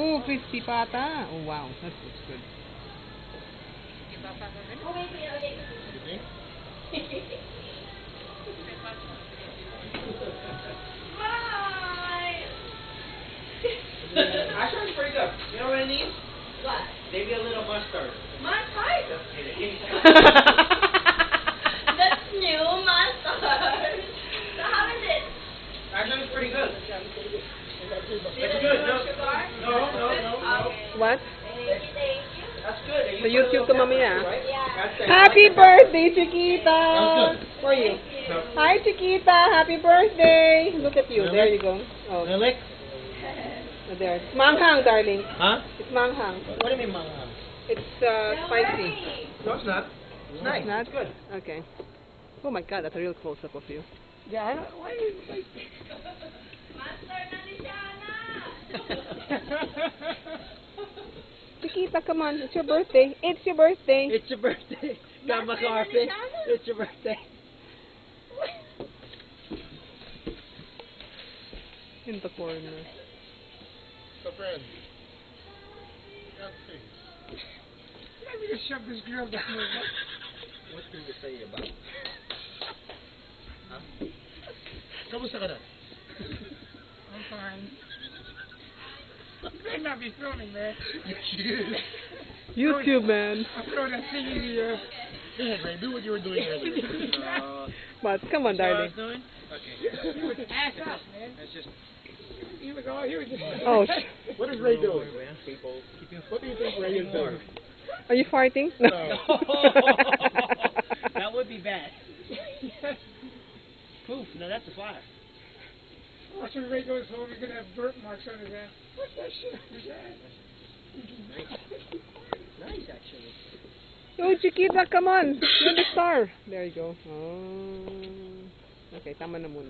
Oh, crispy pata. Oh, wow. That looks good. Actually, it's pretty good. You know what I need? What? Maybe a little mustard. Mustard? Just kidding. That's new, mustard. So how is it? Actually, it's pretty good. It's good. No. What? Thank you. That's good. And Sa you put a YouTube little to mamaya. pepper, right? Yeah. That's it. Happy birthday, Chiquita! Sounds good. For you. Thank you. Hi, Chiquita. Happy birthday. Look at you. There you go. Oh, Really? there. It's manghang, darling. Huh? It's manghang. What do you mean, manghang? It's spicy. No, it's not. It's nice. It's not? It's good. Okay. Oh my God, that's a real close-up of you. Yeah, I don't. Why are you like... Mustard na ni Shana. Chiquita, come on. It's your birthday. It's your birthday. It's your birthday. Got my coffee. It's your birthday. In the corner. So, friend, let's see. Let me just shove this grill down there. What can you say about it? Kamusta ka na? I'm fine. You better not be filming, man. YouTube, man. I'll throw that thing in the air. Go ahead, Ray. Do what you were doing earlier. But come on, darling. Okay. You would ass up, man. That's just... He was all, he was just... Oh, What is Ray doing? People. What do you think Ray is doing? Are you farting? No. That would be bad. Poof. No, that's a fire. Watch when Ray goes home, he's going to have burnt marks on his ass. What's that shit on his ass? Nice, actually. Oh, Chiquita, come on. You're the star. There you go. Oh. Okay, tama na muna.